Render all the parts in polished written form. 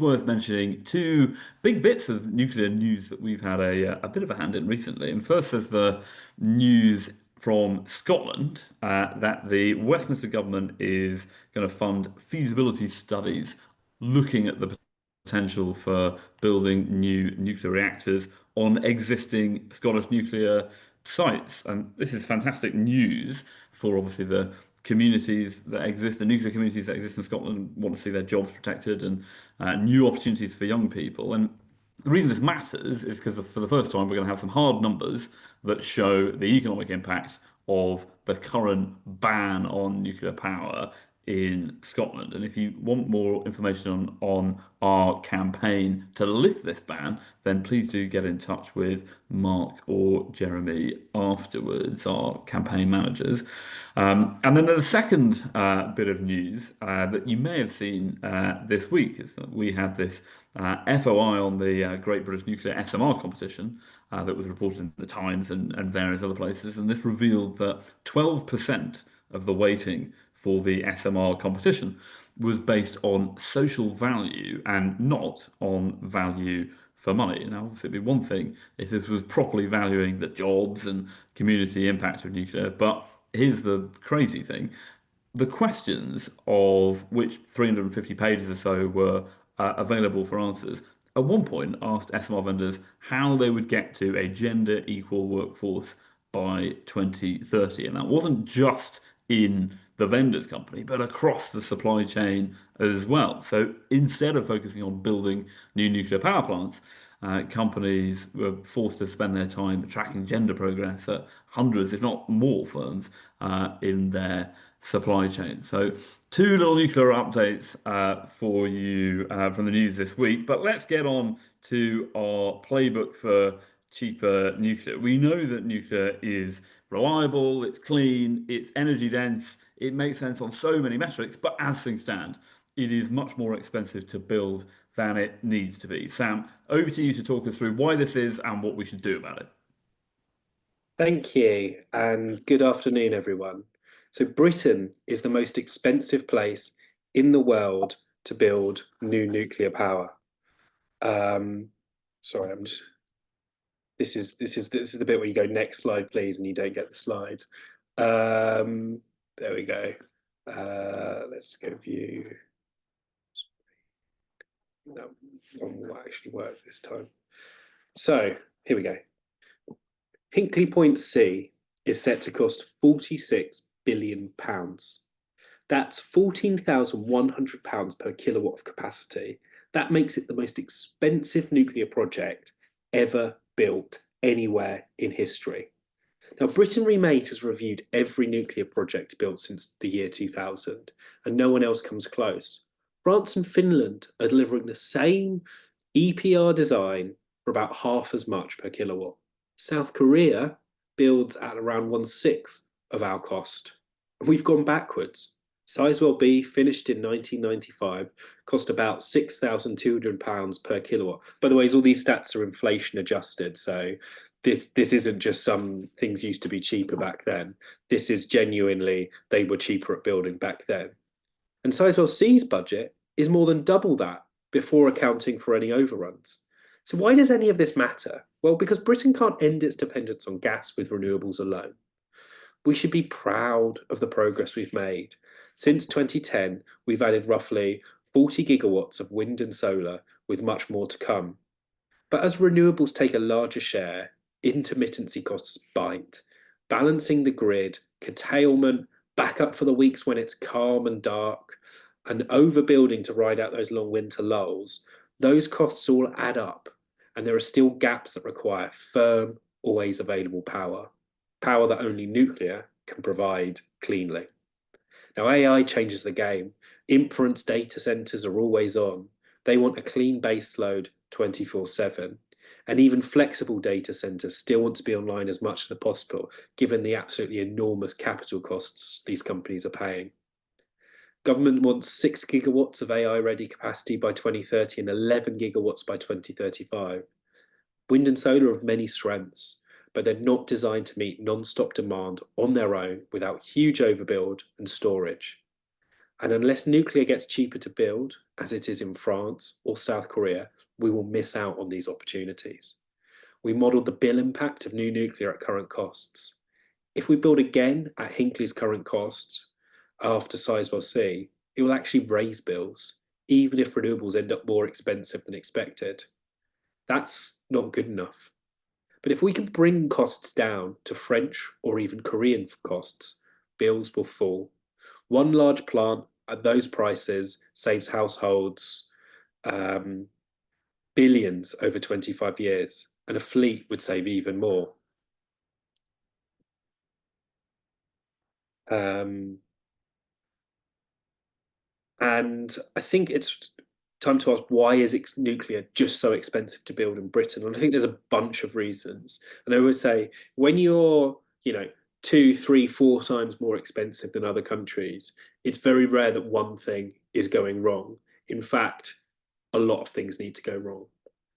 worth mentioning two big bits of nuclear news that we've had a bit of a hand in recently. And first, there's the news from Scotland that the Westminster government is going to fund feasibility studies looking at the potential for building new nuclear reactors on existing Scottish nuclear sites. And this is fantastic news for obviously the communities that exist, the nuclear communities that exist in Scotland want to see their jobs protected and new opportunities for young people. And the reason this matters is because for the first time we're going to have some hard numbers that show the economic impact of the current ban on nuclear power in Scotland. And if you want more information on our campaign to lift this ban, then please do get in touch with Mark or Jeremy afterwards, our campaign managers. And then the second bit of news that you may have seen this week is that we had this FOI on the Great British Nuclear SMR competition that was reported in the Times and various other places. And this revealed that 12% of the weighting for the SMR competition was based on social value and not on value for money. Now, obviously, it'd be one thing if this was properly valuing the jobs and community impact of nuclear, but here's the crazy thing. The questions, of which 350 pages or so were available for answers, at one point asked SMR vendors how they would get to a gender equal workforce by 2030. And that wasn't just in the vendor's company, but across the supply chain as well. So instead of focusing on building new nuclear power plants, companies were forced to spend their time tracking gender progress at hundreds, if not more, firms in their supply chain. So, two little nuclear updates for you from the news this week. But let's get on to our playbook for cheaper nuclear. We know that nuclear is reliable, it's clean, it's energy dense, it makes sense on so many metrics, but as things stand, it is much more expensive to build than it needs to be. Sam, over to you to talk us through why this is and what we should do about it. Thank you, and good afternoon, everyone. So, Britain is the most expensive place in the world to build new nuclear power. Um, sorry, I'm just. This is the bit where you go next slide, please, and you don't get the slide. There we go. Let's go view. No, one will actually work this time. So here we go. Hinkley Point C is set to cost £46 billion. That's £14,100 per kilowatt of capacity. That makes it the most expensive nuclear project ever built anywhere in history. Now, Britain Remade has reviewed every nuclear project built since the year 2000, and no one else comes close. France and Finland are delivering the same EPR design for about half as much per kilowatt. South Korea builds at around 1/6 of our cost. We've gone backwards. Sizewell B, finished in 1995, cost about £6,200 per kilowatt. By the way, all these stats are inflation adjusted, so this isn't just some things used to be cheaper back then. This is genuinely, they were cheaper at building back then. And Sizewell C's budget is more than double that before accounting for any overruns. So why does any of this matter? Well, because Britain can't end its dependence on gas with renewables alone. We should be proud of the progress we've made. Since 2010, we've added roughly 40 gigawatts of wind and solar, with much more to come. But as renewables take a larger share, intermittency costs bite. Balancing the grid, curtailment, backup for the weeks when it's calm and dark, and overbuilding to ride out those long winter lulls, those costs all add up, and there are still gaps that require firm, always available power. Power that only nuclear can provide cleanly. Now, AI changes the game. Inference data centers are always on. They want a clean baseload 24/7. And even flexible data centers still want to be online as much as possible, given the absolutely enormous capital costs these companies are paying. Government wants 6 gigawatts of AI-ready capacity by 2030 and 11 gigawatts by 2035. Wind and solar have many strengths, but they're not designed to meet non-stop demand on their own without huge overbuild and storage. And unless nuclear gets cheaper to build as it is in France or South Korea, we will miss out on these opportunities. We modelled the bill impact of new nuclear at current costs. If we build again at Hinkley's current costs after Sizewell C, it will actually raise bills, even if renewables end up more expensive than expected. That's not good enough. But if we can bring costs down to French or even Korean costs, bills will fall. One large plant at those prices saves households billions over 25 years, and a fleet would save even more. And I think it's time to ask, why is nuclear just so expensive to build in Britain? And I think there's a bunch of reasons. And I would say when you're, 2, 3, 4 times more expensive than other countries, it's very rare that one thing is going wrong. In fact, a lot of things need to go wrong.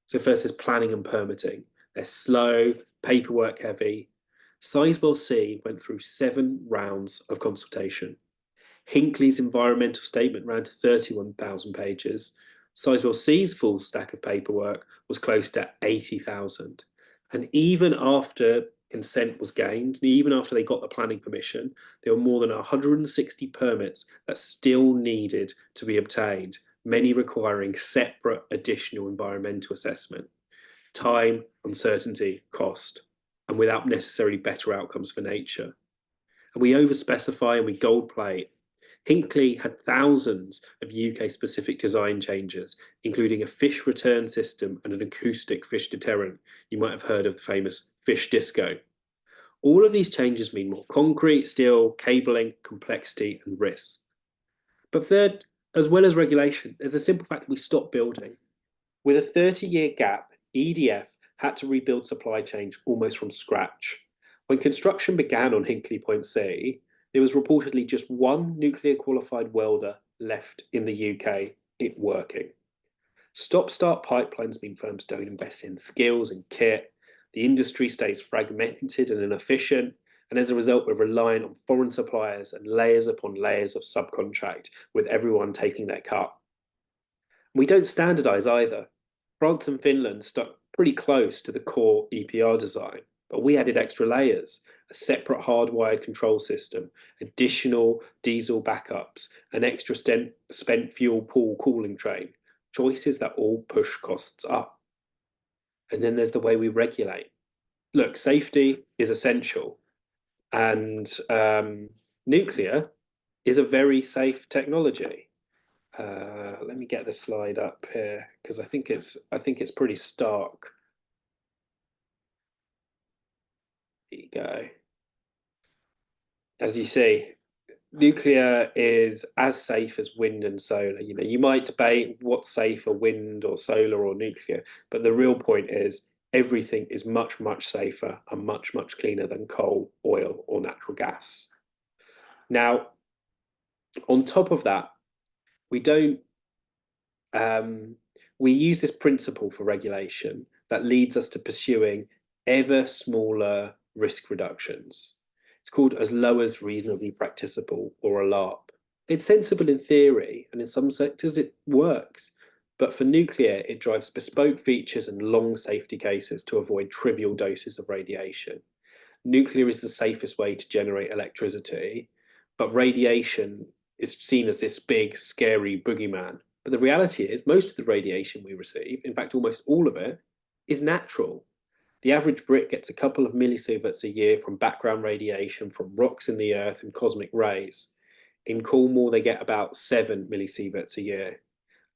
So first, there's planning and permitting. They're slow, paperwork heavy. Sizewell C went through 7 rounds of consultation. Hinkley's environmental statement ran to 31,000 pages. Sizewell C's full stack of paperwork was close to 80,000. And even after consent was gained, and even after they got the planning permission, there were more than 160 permits that still needed to be obtained, many requiring separate additional environmental assessment. Time, uncertainty, cost, and without necessarily better outcomes for nature. And we overspecify and we gold plate. Hinkley had thousands of UK-specific design changes, including a fish return system and an acoustic fish deterrent. You might have heard of the famous fish disco. All of these changes mean more concrete, steel, cabling, complexity, and risk. But third, as well as regulation, there's the simple fact that we stopped building. With a 30-year gap, EDF had to rebuild supply chains almost from scratch. When construction began on Hinkley Point C, there was reportedly just one nuclear qualified welder left in the UK, it working. Stop-start pipelines mean firms don't invest in skills and kit. The industry stays fragmented and inefficient, and as a result, we're reliant on foreign suppliers and layers upon layers of subcontract, with everyone taking their cut. We don't standardize either. France and Finland stuck pretty close to the core EPR design, but we added extra layers, a separate hardwired control system, additional diesel backups, an extra spent fuel pool cooling train, choices that all push costs up. And then there's the way we regulate. Look, safety is essential, and nuclear is a very safe technology. Let me get the slide up here because I think it's pretty stark. There you go. As you see, nuclear is as safe as wind and solar. You might debate what's safer, wind or solar or nuclear, but the real point is everything is much, much safer and much, much cleaner than coal, oil, or natural gas. Now, on top of that, we don't we use this principle for regulation that leads us to pursuing ever smaller risk reductions. It's called as low as reasonably practicable, or a LARP. It's sensible in theory, and in some sectors it works. But for nuclear, it drives bespoke features and long safety cases to avoid trivial doses of radiation. Nuclear is the safest way to generate electricity, but radiation is seen as this big, scary boogeyman. But the reality is, most of the radiation we receive, in fact, almost all of it, is natural. The average Brit gets a couple of millisieverts a year from background radiation from rocks in the earth and cosmic rays. In Cornwall, they get about 7 millisieverts a year.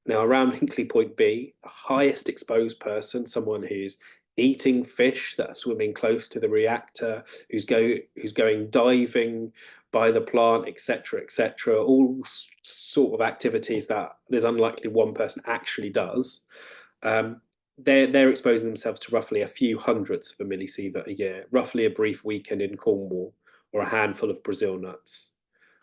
Now, around Hinkley Point B, the highest exposed person, someone who's eating fish that are swimming close to the reactor, who's going diving by the plant, etc., all sort of activities that there's unlikely one person actually does. They're exposing themselves to roughly a few hundredths of a millisievert a year, roughly a brief weekend in Cornwall or a handful of Brazil nuts.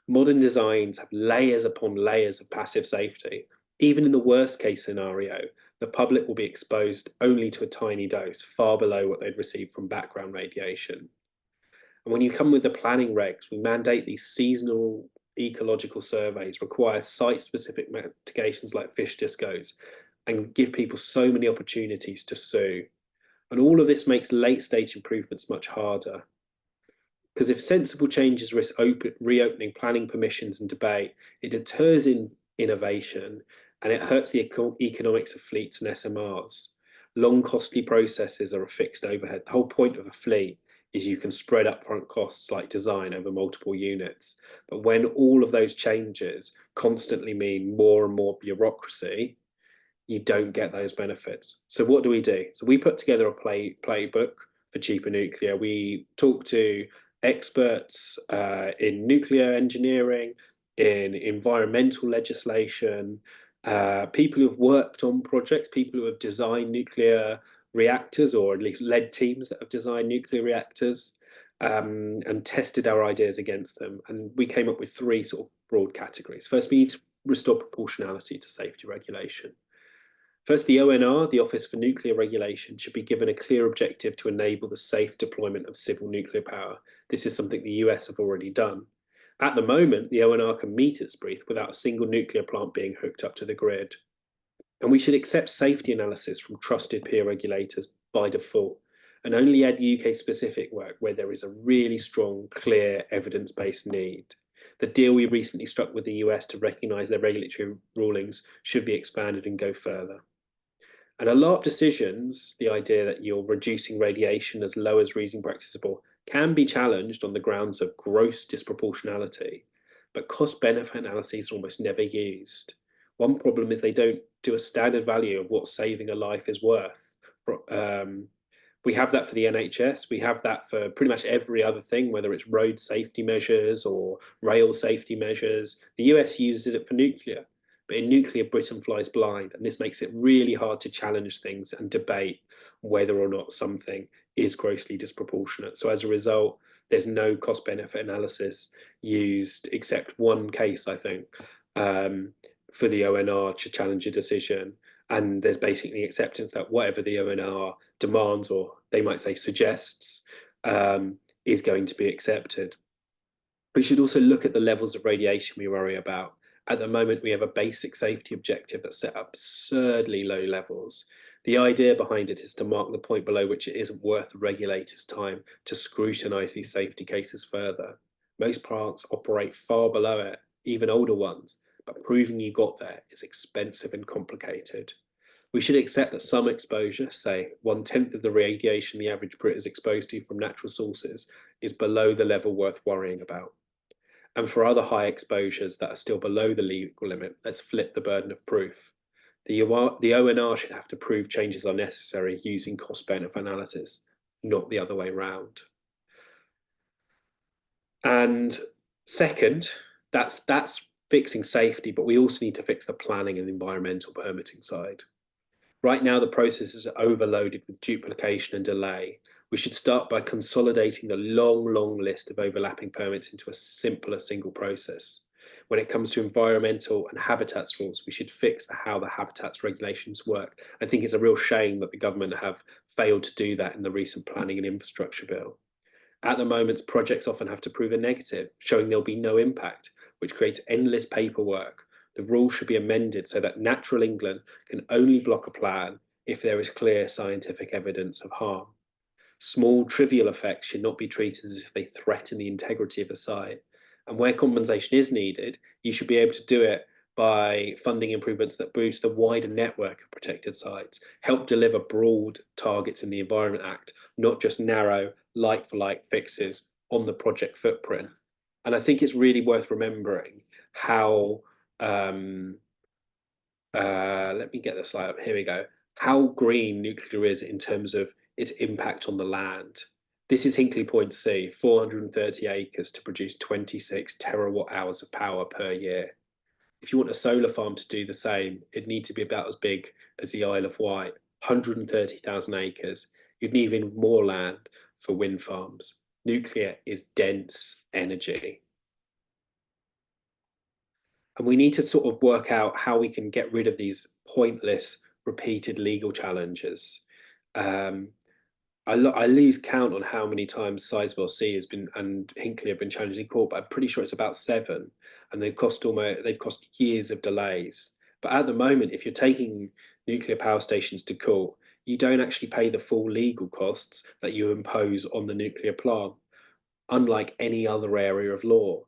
Modern designs have layers upon layers of passive safety. Even in the worst case scenario, the public will be exposed only to a tiny dose, far below what they'd receive from background radiation. And when you come with the planning regs, we mandate these seasonal ecological surveys, require site-specific mitigations like fish discos, and give people so many opportunities to sue. And all of this makes late-stage improvements much harder. Because if sensible changes risk reopening planning permissions and debate, it deters innovation and it hurts the economics of fleets and SMRs. Long, costly processes are a fixed overhead. The whole point of a fleet is you can spread upfront costs like design over multiple units. But when all of those changes constantly mean more and more bureaucracy, you don't get those benefits. So what do we do? So we put together a playbook for cheaper nuclear. We talk to experts in nuclear engineering, in environmental legislation, people who have worked on projects, people who have designed nuclear reactors or at least led teams that have designed nuclear reactors, and tested our ideas against them. And we came up with three sort of broad categories. First, we need to restore proportionality to safety regulation. First, the ONR, the Office for Nuclear Regulation, should be given a clear objective to enable the safe deployment of civil nuclear power. This is something the US have already done. At the moment, the ONR can meet its brief without a single nuclear plant being hooked up to the grid. And we should accept safety analysis from trusted peer regulators by default and only add UK-specific work where there is a really strong, clear, evidence-based need. The deal we recently struck with the US to recognise their regulatory rulings should be expanded and go further. And a lot of decisions, the idea that you're reducing radiation as low as reasonably practicable, can be challenged on the grounds of gross disproportionality, but cost-benefit analyses are almost never used. One problem is they don't do a standard value of what saving a life is worth. We have that for the NHS. We have that for pretty much every other thing, whether it's road safety measures or rail safety measures. The US uses it for nuclear. But in nuclear, Britain flies blind, and this makes it really hard to challenge things and debate whether or not something is grossly disproportionate. So as a result, there's no cost-benefit analysis used, except one case, I think, for the ONR to challenge a decision. And there's basically acceptance that whatever the ONR demands, or they might say suggests, is going to be accepted. We should also look at the levels of radiation we worry about. At the moment, we have a basic safety objective that's set absurdly low levels. The idea behind it is to mark the point below which it isn't worth the regulators' time to scrutinise these safety cases further. Most plants operate far below it, even older ones, but proving you got there is expensive and complicated. We should accept that some exposure, say 1/10 of the radiation the average Brit is exposed to from natural sources, is below the level worth worrying about. And for other high exposures that are still below the legal limit, let's flip the burden of proof. The ONR should have to prove changes are necessary using cost-benefit analysis, not the other way around. And second, that's fixing safety, but we also need to fix the planning and environmental permitting side. Right now, the processes are overloaded with duplication and delay. We should start by consolidating the long list of overlapping permits into a simpler single process. When it comes to environmental and habitats rules, we should fix how the habitats regulations work. I think it's a real shame that the government have failed to do that in the recent planning and infrastructure bill. At the moment, projects often have to prove a negative, showing there'll be no impact, which creates endless paperwork. The rules should be amended so that Natural England can only block a plan if there is clear scientific evidence of harm. Small, trivial effects should not be treated as if they threaten the integrity of a site. And where compensation is needed, you should be able to do it by funding improvements that boost the wider network of protected sites, help deliver broad targets in the Environment Act, not just narrow, like-for-like fixes on the project footprint. And I think it's really worth remembering how let me get the slide up. Here we go. How green nuclear is in terms of its impact on the land. This is Hinkley Point C, 430 acres to produce 26 terawatt hours of power per year. If you want a solar farm to do the same, it'd need to be about as big as the Isle of Wight, 130,000 acres. You'd need even more land for wind farms. Nuclear is dense energy. And we need to sort of work out how we can get rid of these pointless, repeated legal challenges. I lose count on how many times Sizewell C has been and Hinkley have been challenged in court, but I'm pretty sure it's about seven, and they've cost years of delays. But at the moment, if you're taking nuclear power stations to court, you don't actually pay the full legal costs that you impose on the nuclear plant, unlike any other area of law.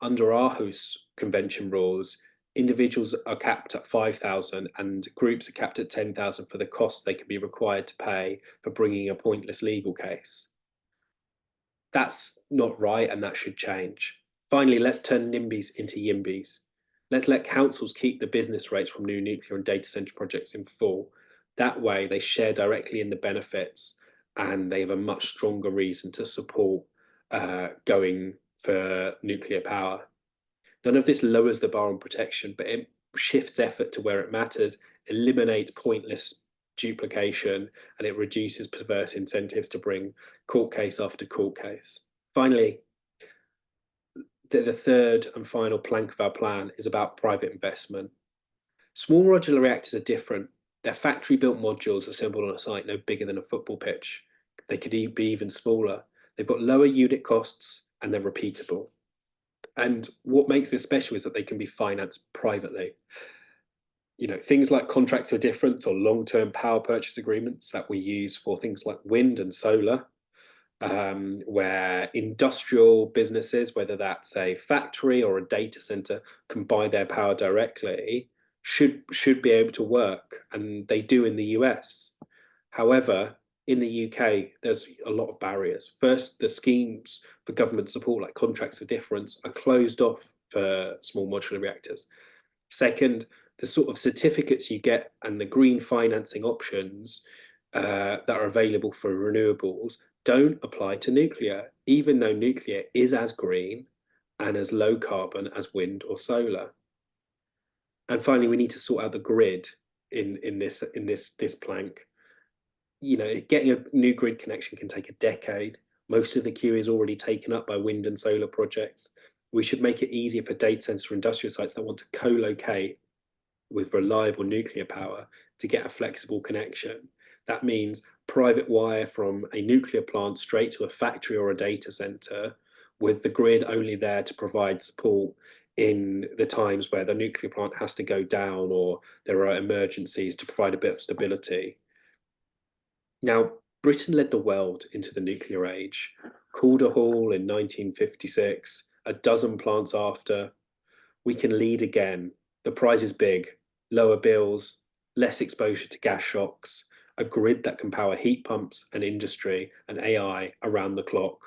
Under Aarhus Convention rules, individuals are capped at 5,000 and groups are capped at 10,000 for the costs they can be required to pay for bringing a pointless legal case. That's not right, and that should change. Finally, let's turn NIMBYs into YIMBYs. Let's let councils keep the business rates from new nuclear and data centre projects in full. That way, they share directly in the benefits and they have a much stronger reason to support going for nuclear power. None of this lowers the bar on protection, but it shifts effort to where it matters, eliminates pointless duplication, and it reduces perverse incentives to bring court case after court case. Finally, the third and final plank of our plan is about private investment. Small modular reactors are different. They're factory built modules assembled on a site no bigger than a football pitch. They could be even smaller. They've got lower unit costs and they're repeatable. And what makes this special is that they can be financed privately. Things like contracts of difference or long-term power purchase agreements that we use for things like wind and solar, where industrial businesses, whether that's a factory or a data center, can buy their power directly, should be able to work, and they do in the US. However, in the UK, there's a lot of barriers. First, the schemes for government support, like contracts for difference, are closed off for small modular reactors. Second, the sort of certificates you get and the green financing options that are available for renewables don't apply to nuclear, even though nuclear is as green and as low carbon as wind or solar. And finally, we need to sort out the grid in this plank. Getting a new grid connection can take a decade. Most of the queue is already taken up by wind and solar projects. We should make it easier for data centers or industrial sites that want to co-locate with reliable nuclear power to get a flexible connection. That means private wire from a nuclear plant straight to a factory or a data center, with the grid only there to provide support in the times where the nuclear plant has to go down or there are emergencies, to provide a bit of stability. Now, Britain led the world into the nuclear age. Calder Hall in 1956, a dozen plants after. We can lead again. The prize is big: lower bills, less exposure to gas shocks, a grid that can power heat pumps and industry and AI around the clock,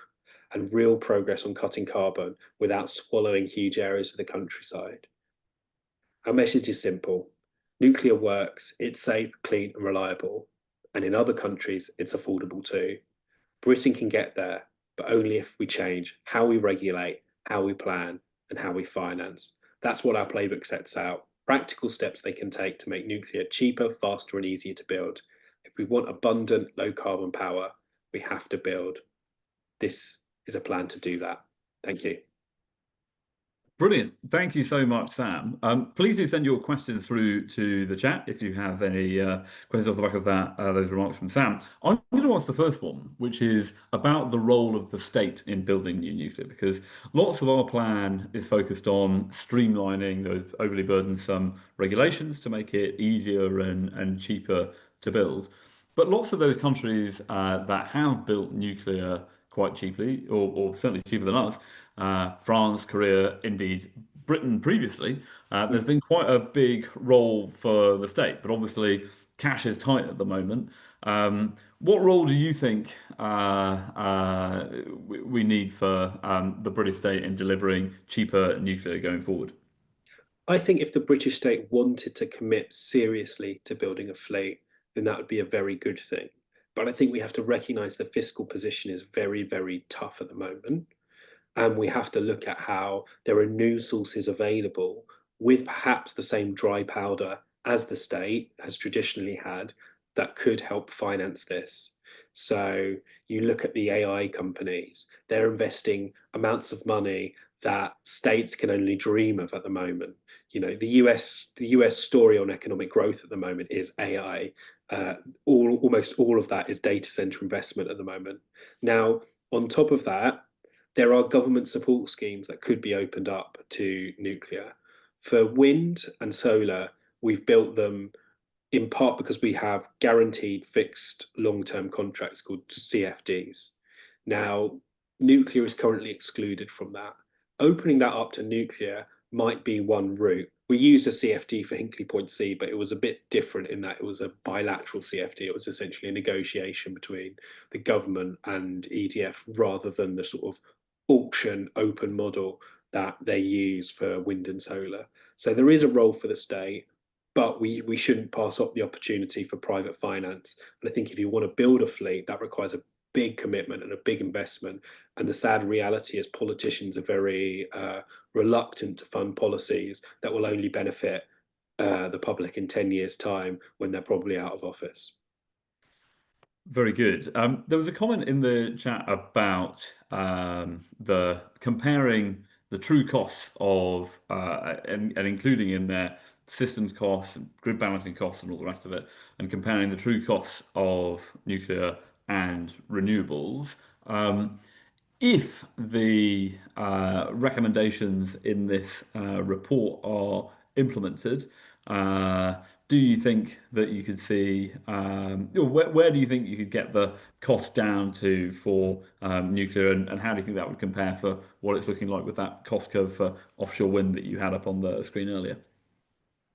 and real progress on cutting carbon without swallowing huge areas of the countryside. Our message is simple: nuclear works, it's safe, clean, and reliable. And in other countries, it's affordable too. Britain can get there, but only if we change how we regulate, how we plan, and how we finance. That's what our playbook sets out: practical steps they can take to make nuclear cheaper, faster, and easier to build. If we want abundant, low carbon power, we have to build. This is a plan to do that. Thank you. Brilliant. Thank you so much, Sam. Please do send your questions through to the chat if you have any questions off the back of those remarks from Sam. I'm going to ask the first one, which is about the role of the state in building new nuclear, because lots of our plan is focused on streamlining those overly burdensome regulations to make it easier and cheaper to build. But lots of those countries that have built nuclear quite cheaply, or certainly cheaper than us, France, Korea, indeed Britain previously, there's been quite a big role for the state, but obviously cash is tight at the moment. What role do you think we need for the British state in delivering cheaper nuclear going forward? I think if the British state wanted to commit seriously to building a fleet, then that would be a very good thing. But I think we have to recognise the fiscal position is very, very tough at the moment. And we have to look at how there are new sources available with perhaps the same dry powder as the state has traditionally had that could help finance this. So you look at the AI companies, they're investing amounts of money that states can only dream of at the moment. The US story on economic growth at the moment is AI. Almost all of that is data center investment at the moment. Now, on top of that, there are government support schemes that could be opened up to nuclear. For wind and solar, we've built them in part because we have guaranteed fixed long-term contracts called CFDs. Now, nuclear is currently excluded from that. Opening that up to nuclear might be one route. We used a CFD for Hinkley Point C, but it was a bit different in that it was a bilateral CFD. It was essentially a negotiation between the government and EDF rather than the sort of auction open model that they use for wind and solar. So there is a role for the state, but we shouldn't pass up the opportunity for private finance. And I think if you want to build a fleet, that requires a big commitment and a big investment. And the sad reality is politicians are very reluctant to fund policies that will only benefit the public in 10 years' time when they're probably out of office. Very good. There was a comment in the chat about the comparing the true costs of and including in there systems costs, and grid balancing costs, and all the rest of it, and comparing the true costs of nuclear and renewables. If the recommendations in this report are implemented, uh, do you think that you could see, or where do you think you could get the cost down to for nuclear, and how do you think that would compare for what it's looking like with that cost curve for offshore wind that you had up on the screen earlier?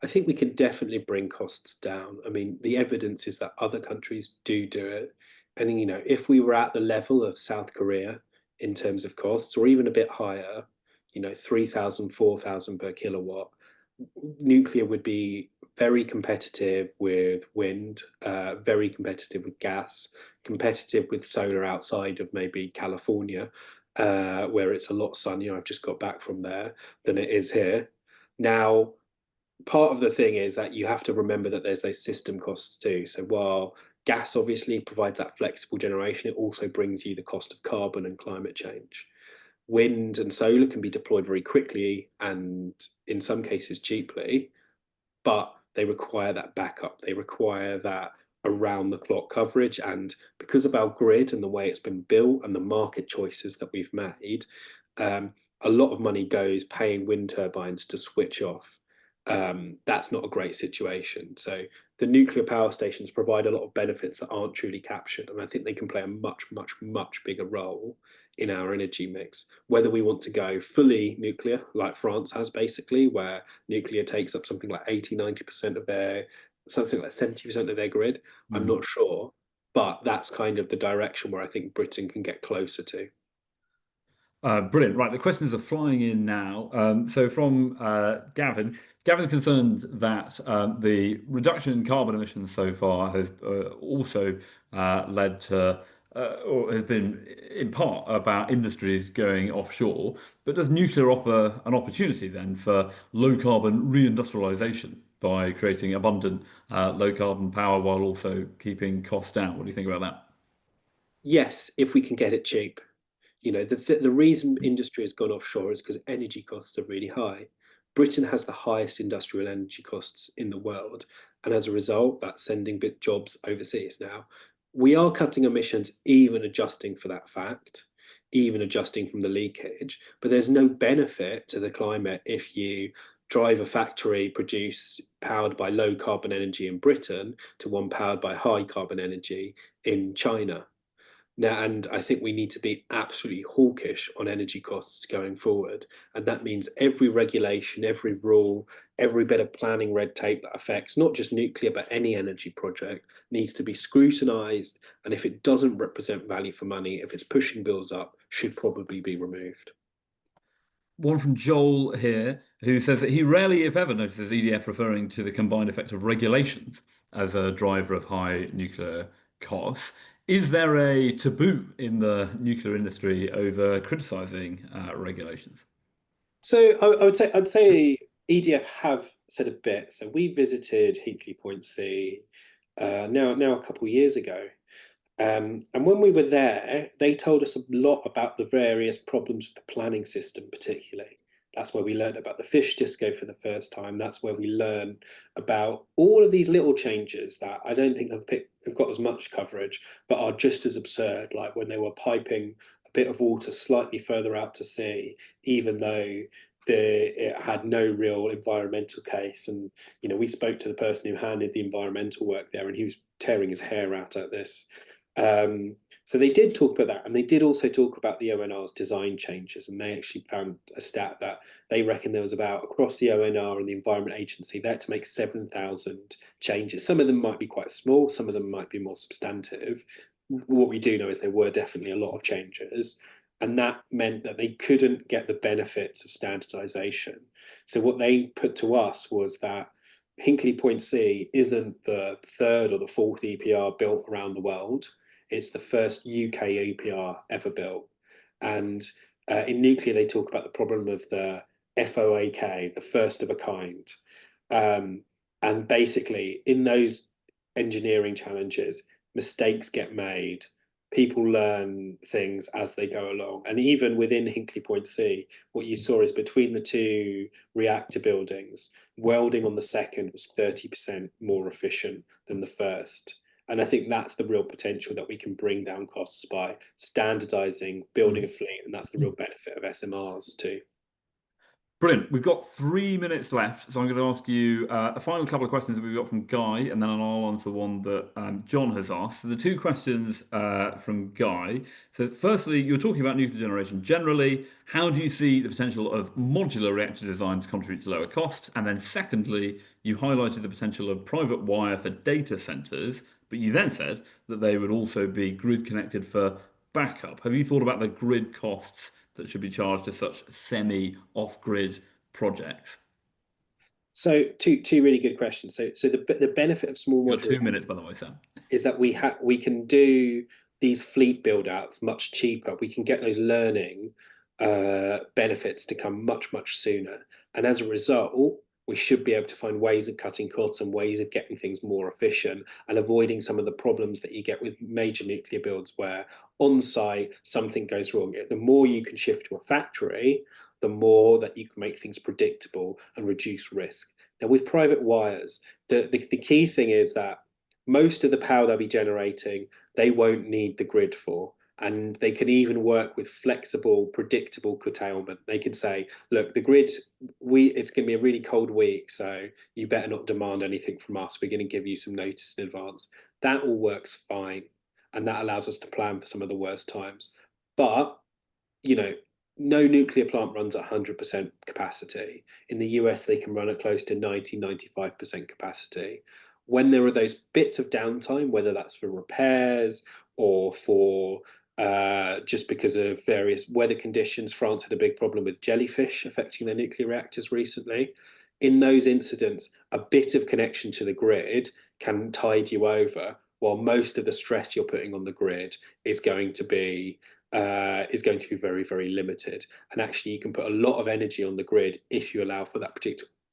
I think we can definitely bring costs down. I mean, the evidence is that other countries do it. And, if we were at the level of South Korea in terms of costs, or even a bit higher, 3,000, 4,000 per kilowatt, nuclear would be very competitive with wind, very competitive with gas, competitive with solar outside of maybe California, where it's a lot sunnier. I've just got back from there than it is here. Now, part of the thing is that you have to remember that there's those system costs too. So while gas obviously provides that flexible generation, it also brings you the cost of carbon and climate change. Wind and solar can be deployed very quickly and in some cases cheaply, but they require that backup. They require that around the clock coverage. And because of our grid and the way it's been built and the market choices that we've made, um, a lot of money goes paying wind turbines to switch off. That's not a great situation. So the nuclear power stations provide a lot of benefits that aren't truly captured. And I think they can play a much, much, much bigger role in our energy mix. Whether we want to go fully nuclear, like France has basically, where nuclear takes up something like 80, 90% of their, something like 70% of their grid, I'm Mm. not sure. But that's kind of the direction where I think Britain can get closer to. Brilliant. Right, the questions are flying in now. So from Gavin, Gavin's concerned that the reduction in carbon emissions so far has also led to, or has been in part about industries going offshore. But does nuclear offer an opportunity then for low carbon reindustrialization by creating abundant low carbon power while also keeping costs down? What do you think about that? Yes, if we can get it cheap. The reason industry has gone offshore is because energy costs are really high. Britain has the highest industrial energy costs in the world, and as a result, that's sending big jobs overseas. Now, we are cutting emissions, even adjusting for that fact, even adjusting from the leakage, but there's no benefit to the climate if you drive a factory produce powered by low carbon energy in Britain to one powered by high carbon energy in China. Now, and I think we need to be absolutely hawkish on energy costs going forward. And that means every regulation, every rule, every bit of planning red tape that affects not just nuclear, but any energy project needs to be scrutinized. And if it doesn't represent value for money, if it's pushing bills up, should probably be removed. One from Joel here, who says that he rarely, if ever, notices EDF referring to the combined effect of regulations as a driver of high nuclear costs. Is there a taboo in the nuclear industry over criticizing regulations? So I'd say EDF have said a bit. So we visited Hinkley Point C now a couple of years ago, And when we were there, they told us a lot about the various problems with the planning system, particularly. That's where we learned about the fish disco for the first time. That's where we learned about all of these little changes that I don't think have got as much coverage, but are just as absurd. Like when they were piping a bit of water slightly further out to sea, even though it had no real environmental case. And we spoke to the person who handled the environmental work there, and he was tearing his hair out at this. So they did talk about that, and they did also talk about the ONR's design changes. And they actually found a stat that they reckon there was about across the ONR and the Environment Agency, they had to make 7,000 changes. Some of them might be quite small, some of them might be more substantive. What we do know is there were definitely a lot of changes, and that meant that they couldn't get the benefits of standardization. So what they put to us was that Hinkley Point C isn't the third or the fourth EPR built around the world. It's the first UK EPR ever built. And in nuclear, they talk about the problem of the FOAK, the first of a kind. And basically, in those engineering challenges, mistakes get made. People learn things as they go along. And even within Hinkley Point C, what you saw is between the two reactor buildings, welding on the second was 30% more efficient than the first. And I think that's the real potential that we can bring down costs by standardizing, building a fleet. And that's the real benefit of SMRs too. Brilliant. We've got 3 minutes left, so I'm going to ask you a final couple of questions that we've got from Guy, and then I'll answer one that John has asked. So the two questions from Guy. So, firstly, you're talking about nuclear generation generally. How do you see the potential of modular reactor design to contribute to lower costs? And then, secondly, you highlighted the potential of private wire for data centers, but you then said that they would also be grid connected for backup. Have you thought about the grid costs that should be charged to such semi off-grid projects? So two really good questions. So the benefit of small You've got modular 2 minutes, by the way, Sam. is that we can do these fleet build outs much cheaper. We can get those learning benefits to come much sooner, and as a result, we should be able to find ways of cutting costs and ways of getting things more efficient and avoiding some of the problems that you get with major nuclear builds where on site something goes wrong. The more you can shift to a factory, the more that you can make things predictable and reduce risk. Now, with private wires, the key thing is that most of the power they'll be generating, they won't need the grid for. And they can even work with flexible, predictable curtailment. They can say, look, the grid, it's going to be a really cold week, so you better not demand anything from us. We're going to give you some notice in advance. That all works fine. And that allows us to plan for some of the worst times. But, you know, no nuclear plant runs at 100% capacity. In the US, they can run at close to 95% capacity. When there are those bits of downtime, whether that's for repairs or for just because of various weather conditions, France had a big problem with jellyfish affecting their nuclear reactors recently. In those incidents, a bit of connection to the grid can tide you over, while most of the stress you're putting on the grid is going to be very limited. And actually, you can put a lot of energy on the grid if you allow for that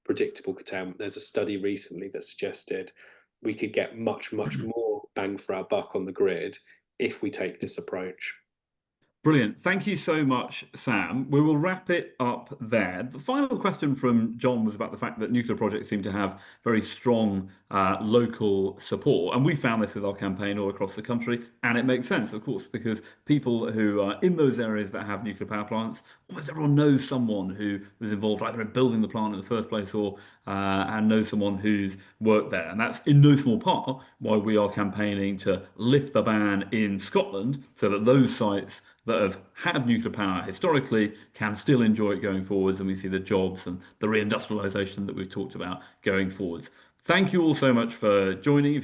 predictable curtailment. There's a study recently that suggested we could get much more bang for our buck on the grid if we take this approach. Brilliant. Thank you so much, Sam. We will wrap it up there. The final question from John was about the fact that nuclear projects seem to have very strong local support. And we found this with our campaign all across the country. And it makes sense, of course, because people who are in those areas that have nuclear power plants, almost everyone knows someone who was involved either in building the plant in the first place or and knows someone who's worked there. And that's in no small part why we are campaigning to lift the ban in Scotland so that those sites that have had nuclear power historically can still enjoy it going forwards, and we see the jobs and the reindustrialization that we've talked about going forwards. Thank you all so much for joining.